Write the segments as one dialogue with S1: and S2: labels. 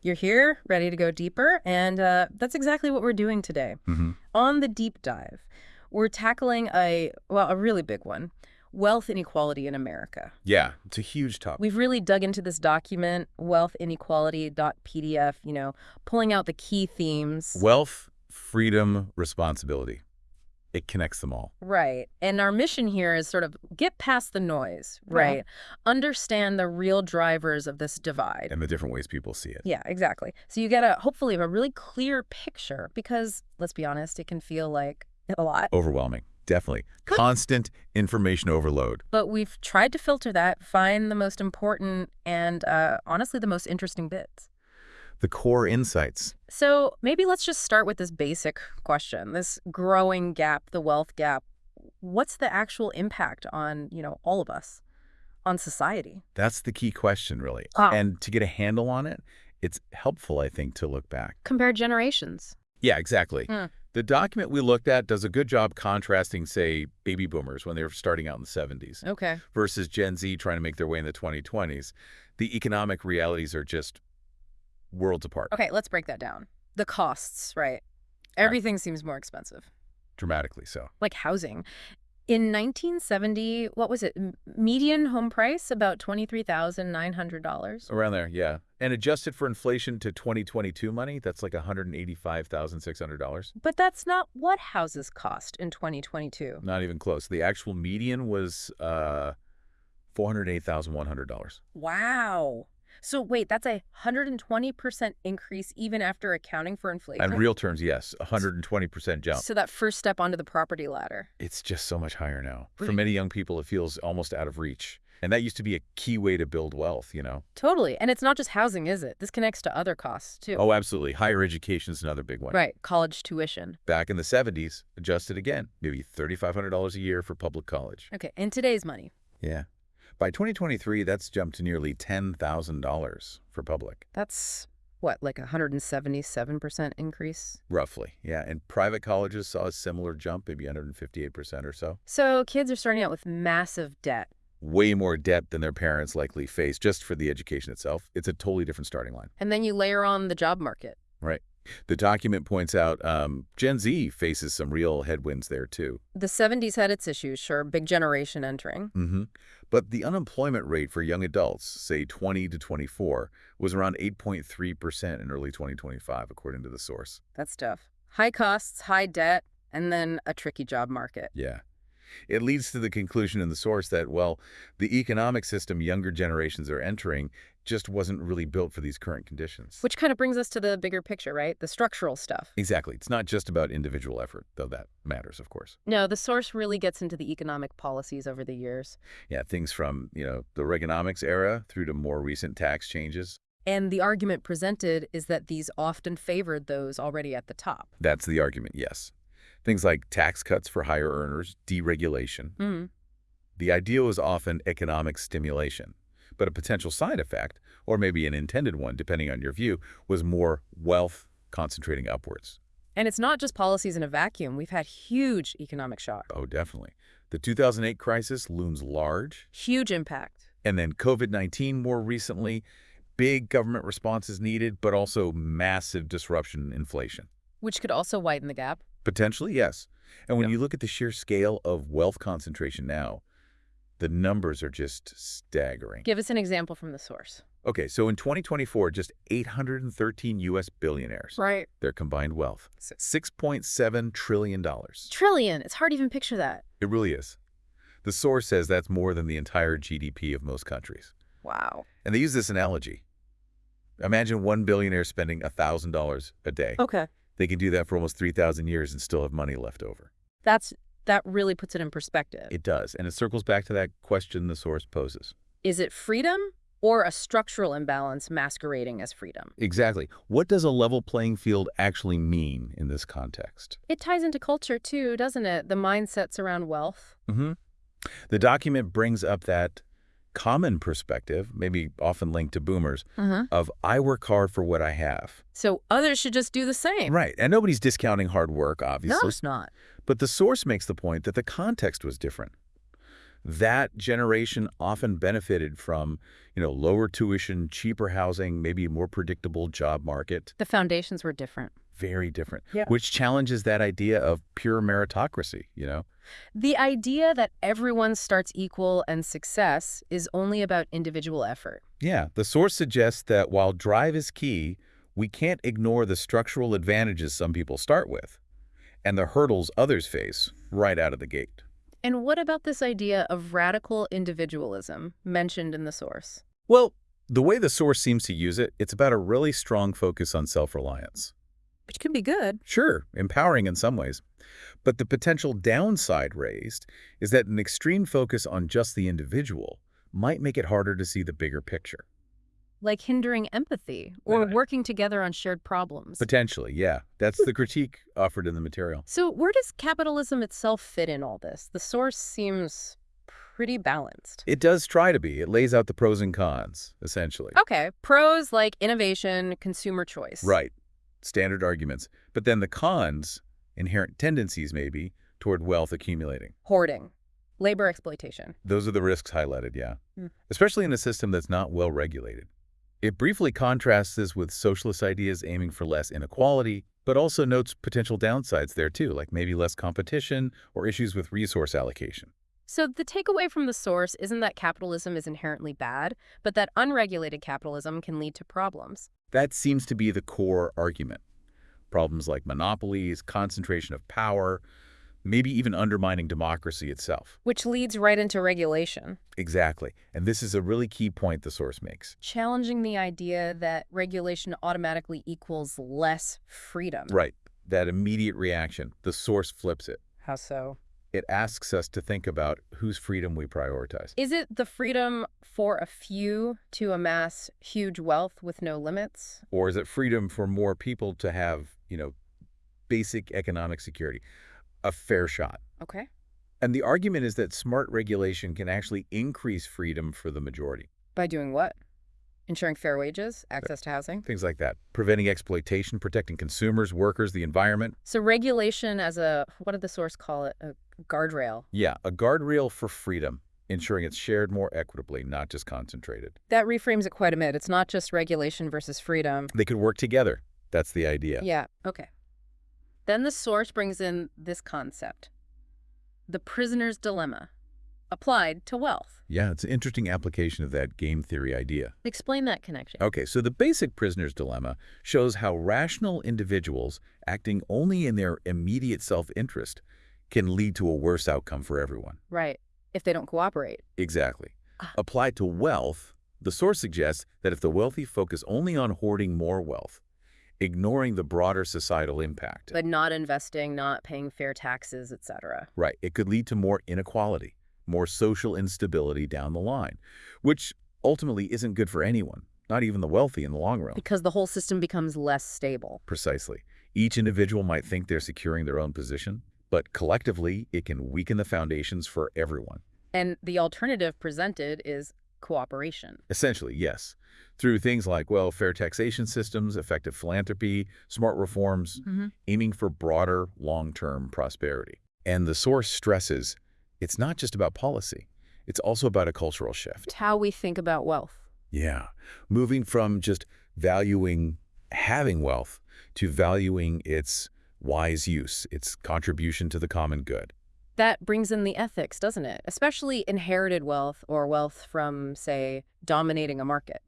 S1: You're here, ready to go deeper, and that's exactly what we're doing today. On the deep dive, we're tackling a really big one, wealth inequality in America.
S2: Yeah, it's a huge topic.
S1: We've really dug into this document, wealthinequality.pdf, pulling out the key themes.
S2: Wealth, freedom, responsibility. It connects them all.
S1: Right. And our mission here is sort of get past the noise, right? Understand the real drivers of this divide.
S2: And the different ways people see it.
S1: Yeah, exactly. So you get hopefully a really clear picture because, let's be honest, it can feel like a lot.
S2: Overwhelming. Definitely. Constant information overload.
S1: But we've tried to filter that, find the most important and honestly the most interesting bits.
S2: The core insights.
S1: So maybe let's just start with this basic question, this growing gap, the wealth gap. What's the actual impact on, all of us, on society?
S2: That's the key question, really. And to get a handle on it, it's helpful, I think, to look back.
S1: Compare generations.
S2: Yeah, exactly. The document we looked at does a good job contrasting, say, baby boomers when they were starting out in the 70s.
S1: Okay.
S2: Versus Gen Z trying to make their way in the 2020s. The economic realities are just worlds apart.
S1: Okay, let's break that down. The costs, right? Everything seems more expensive.
S2: Dramatically so.
S1: Like housing. In 1970, what was it? Median home price about $23,900.
S2: Around there, yeah. And adjusted for inflation to 2022 money, that's like $185,600.
S1: But that's not what houses cost in 2022.
S2: Not even close. The actual median was $408,100.
S1: Wow. So wait, that's a 120% increase even after accounting for inflation?
S2: In real terms, yes, 120% jump.
S1: So that first step onto the property ladder.
S2: It's just so much higher now. For many young people, it feels almost out of reach. And that used to be a key way to build wealth,
S1: Totally. And it's not just housing, is it? This connects to other costs, too.
S2: Oh, absolutely. Higher education is another big one.
S1: Right. College tuition.
S2: Back in the 70s, adjusted again, maybe $3,500 a year for public college.
S1: Okay. In today's money.
S2: Yeah. By 2023, that's jumped to nearly $10,000 for public.
S1: That's, what, like a 177% increase?
S2: Roughly, yeah. And private colleges saw a similar jump, maybe 158% or so.
S1: So kids are starting out with massive debt.
S2: Way more debt than their parents likely face just for the education itself. It's a totally different starting line.
S1: And then you layer on the job market.
S2: Right. The document points out Gen Z faces some real headwinds there, too.
S1: The 70s had its issues, sure, big generation entering.
S2: But the unemployment rate for young adults, say 20 to 24, was around 8.3% in early 2025, according to the source.
S1: That's tough. High costs, high debt, and then a tricky job market.
S2: Yeah. It leads to the conclusion in the source that, well, the economic system younger generations are entering just wasn't really built for these current conditions.
S1: Which kind of brings us to the bigger picture, right? The structural stuff.
S2: Exactly. It's not just about individual effort, though that matters, of course.
S1: No, the source really gets into the economic policies over the years.
S2: Yeah, things from, the Reaganomics era through to more recent tax changes.
S1: And the argument presented is that these often favored those already at the top.
S2: That's the argument, yes. Things like tax cuts for higher earners, deregulation. The ideal is often economic stimulation. But a potential side effect, or maybe an intended one, depending on your view, was more wealth concentrating upwards.
S1: And it's not just policies in a vacuum. We've had huge economic shock.
S2: Oh, definitely. The 2008 crisis looms large.
S1: Huge impact.
S2: And then COVID-19 more recently. Big government responses needed, but also massive disruption in inflation.
S1: Which could also widen the gap.
S2: Potentially, yes. And when you look at the sheer scale of wealth concentration now, the numbers are just staggering.
S1: Give us an example from the source.
S2: Okay, so in 2024, just 813 U.S. billionaires.
S1: Right.
S2: Their combined wealth, $6.7 trillion.
S1: Trillion. It's hard to even picture that.
S2: It really is. The source says that's more than the entire GDP of most countries.
S1: Wow.
S2: And they use this analogy. Imagine one billionaire spending $1,000 a day.
S1: Okay.
S2: They can do that for almost 3,000 years and still have money left over.
S1: That really puts it in perspective.
S2: It does, and it circles back to that question the source poses.
S1: Is it freedom or a structural imbalance masquerading as freedom?
S2: Exactly. What does a level playing field actually mean in this context?
S1: It ties into culture too, doesn't it? The mindsets around wealth.
S2: The document brings up that common perspective, maybe often linked to boomers, of I work hard for what I have.
S1: So others should just do the same.
S2: Right, and nobody's discounting hard work, obviously.
S1: No, it's not.
S2: But the source makes the point that the context was different. That generation often benefited from, lower tuition, cheaper housing, maybe a more predictable job market.
S1: The foundations were different.
S2: Very different,
S1: Yeah.
S2: which challenges that idea of pure meritocracy.
S1: The idea that everyone starts equal and success is only about individual effort.
S2: Yeah, the source suggests that while drive is key, we can't ignore the structural advantages some people start with and the hurdles others face right out of the gate.
S1: And what about this idea of radical individualism mentioned in the source?
S2: Well, the way the source seems to use it, it's about a really strong focus on self-reliance.
S1: Which can be good.
S2: Sure, empowering in some ways. But the potential downside raised is that an extreme focus on just the individual might make it harder to see the bigger picture.
S1: Like hindering empathy or
S2: Right.
S1: working together on shared problems.
S2: Potentially, yeah. That's the critique offered in the material.
S1: So where does capitalism itself fit in all this? The source seems pretty balanced.
S2: It does try to be. It lays out the pros and cons, essentially.
S1: Okay, pros like innovation, consumer choice.
S2: Right. Standard arguments. But then the cons, inherent tendencies maybe, toward wealth accumulating.
S1: Hoarding, labor exploitation.
S2: Those are the risks highlighted, yeah.
S1: Hmm.
S2: Especially in a system that's not well regulated. It briefly contrasts this with socialist ideas aiming for less inequality, but also notes potential downsides there too, like maybe less competition or issues with resource allocation.
S1: So the takeaway from the source isn't that capitalism is inherently bad, but that unregulated capitalism can lead to problems.
S2: That seems to be the core argument. Problems like monopolies, concentration of power, maybe even undermining democracy itself.
S1: Which leads right into regulation.
S2: Exactly. And this is a really key point the source makes.
S1: Challenging the idea that regulation automatically equals less freedom.
S2: Right. That immediate reaction, the source flips it.
S1: How so?
S2: It asks us to think about whose freedom we prioritize.
S1: Is it the freedom for a few to amass huge wealth with no limits?
S2: Or is it freedom for more people to have, basic economic security, a fair shot?
S1: Okay.
S2: And the argument is that smart regulation can actually increase freedom for the majority.
S1: By doing what? Ensuring fair wages, access to housing?
S2: Things like that. Preventing exploitation, protecting consumers, workers, the environment.
S1: So regulation as a, what did the source call it? A guardrail.
S2: Yeah, a guardrail for freedom, ensuring it's shared more equitably, not just concentrated.
S1: That reframes it quite a bit. It's not just regulation versus freedom.
S2: They could work together. That's the idea.
S1: Yeah, okay. Then the source brings in this concept. The prisoner's dilemma, applied to wealth.
S2: Yeah, it's an interesting application of that game theory idea.
S1: Explain that connection.
S2: Okay, so the basic prisoner's dilemma shows how rational individuals acting only in their immediate self-interest can lead to a worse outcome for everyone.
S1: Right, if they don't cooperate.
S2: Exactly. Applied to wealth, the source suggests that if the wealthy focus only on hoarding more wealth, ignoring the broader societal impact.
S1: But not investing, not paying fair taxes, etc.
S2: Right, it could lead to more inequality, more social instability down the line, which ultimately isn't good for anyone, not even the wealthy in the long run.
S1: Because the whole system becomes less stable.
S2: Precisely. Each individual might think they're securing their own position, but collectively, it can weaken the foundations for everyone.
S1: And the alternative presented is cooperation.
S2: Essentially, yes. Through things like, fair taxation systems, effective philanthropy, smart reforms, aiming for broader, long-term prosperity. And the source stresses, it's not just about policy. It's also about a cultural shift.
S1: It's how we think about wealth.
S2: Yeah. Moving from just valuing having wealth to valuing its wise use, its contribution to the common good.
S1: That brings in the ethics, doesn't it? Especially inherited wealth or wealth from, say, dominating a market.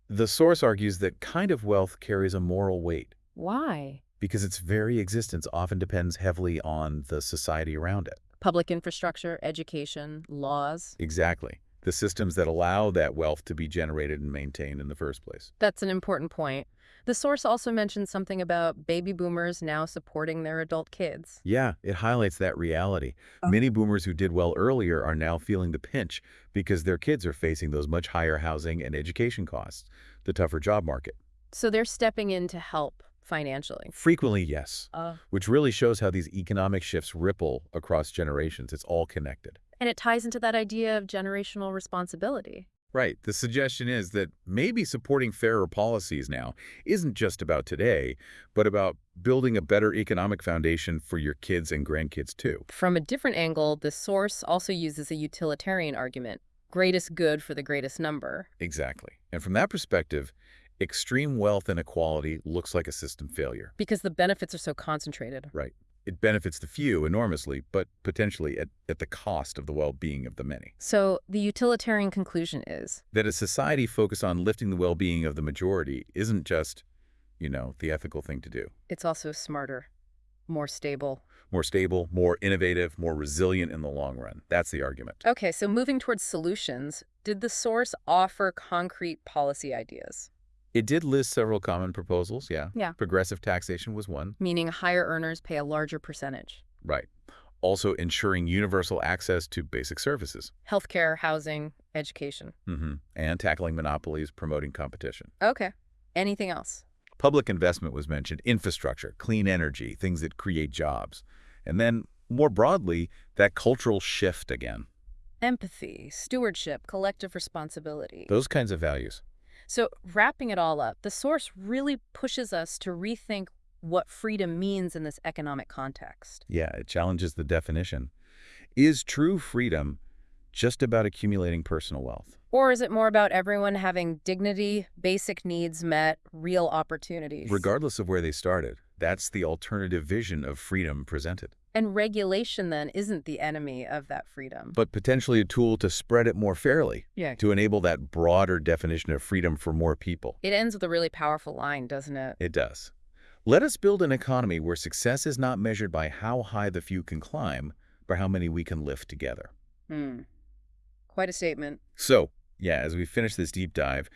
S2: The source argues that kind of wealth carries a moral weight
S1: Why?
S2: because its very existence often depends heavily on the society around it.
S1: Public infrastructure, education, laws.
S2: Exactly. The systems that allow that wealth to be generated and maintained in the first place.
S1: That's an important point. The source also mentions something about baby boomers now supporting their adult kids.
S2: Yeah, it highlights that reality. Many boomers who did well earlier are now feeling the pinch because their kids are facing those much higher housing and education costs, the tougher job market.
S1: So they're stepping in to help financially.
S2: Frequently, yes, which really shows how these economic shifts ripple across generations. It's all connected.
S1: And it ties into that idea of generational responsibility.
S2: Right. The suggestion is that maybe supporting fairer policies now isn't just about today, but about building a better economic foundation for your kids and grandkids too.
S1: From a different angle, the source also uses a utilitarian argument, greatest good for the greatest number.
S2: Exactly. And from that perspective, extreme wealth inequality looks like a system failure.
S1: Because the benefits are so concentrated.
S2: Right. It benefits the few enormously, but potentially at the cost of the well-being of the many.
S1: So the utilitarian conclusion is
S2: That a society focused on lifting the well-being of the majority isn't just, the ethical thing to do.
S1: it's also smarter, more stable.
S2: More stable, more innovative, more resilient in the long run. That's the argument.
S1: Okay, so moving towards solutions, did the source offer concrete policy ideas?
S2: It did list several common proposals, yeah.
S1: Yeah.
S2: Progressive taxation was one.
S1: Meaning higher earners pay a larger percentage.
S2: Right. Also ensuring universal access to basic services.
S1: Healthcare, housing, education.
S2: And tackling monopolies, promoting competition.
S1: Okay. Anything else?
S2: Public investment was mentioned, infrastructure, clean energy, things that create jobs. And then, more broadly, that cultural shift again.
S1: Empathy, stewardship, collective responsibility.
S2: Those kinds of values.
S1: So wrapping it all up, the source really pushes us to rethink what freedom means in this economic context.
S2: Yeah, it challenges the definition. Is true freedom just about accumulating personal wealth?
S1: Or is it more about everyone having dignity, basic needs met, real opportunities?
S2: Regardless of where they started, that's the alternative vision of freedom presented.
S1: And regulation, then, isn't the enemy of that freedom.
S2: But potentially a tool to spread it more fairly,
S1: Yeah.
S2: to enable that broader definition of freedom for more people.
S1: It ends with a really powerful line, doesn't it?
S2: It does. Let us build an economy where success is not measured by how high the few can climb, but how many we can lift together.
S1: Quite a statement.
S2: So, yeah, as we finish this deep dive,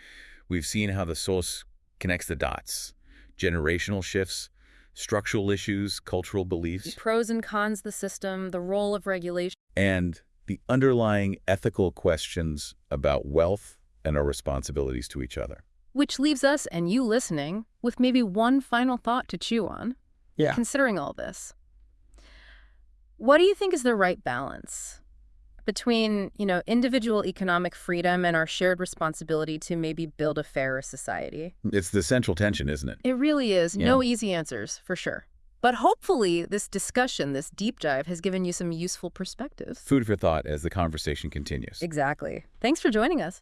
S2: we've seen how the source connects the dots. Generational shifts, structural issues, cultural beliefs,
S1: Pros and cons of the system, the role of regulation.
S2: and the underlying ethical questions about wealth and our responsibilities to each other.
S1: Which leaves us, and you listening, with maybe one final thought to chew on.
S2: Yeah.
S1: Considering all this, what do you think is the right balance between, individual economic freedom and our shared responsibility to maybe build a fairer society?
S2: It's the central tension, isn't it?
S1: It really is.
S2: Yeah.
S1: No easy answers, for sure. But hopefully this discussion, this deep dive, has given you some useful perspectives.
S2: Food for thought as the conversation continues.
S1: Exactly. Thanks for joining us.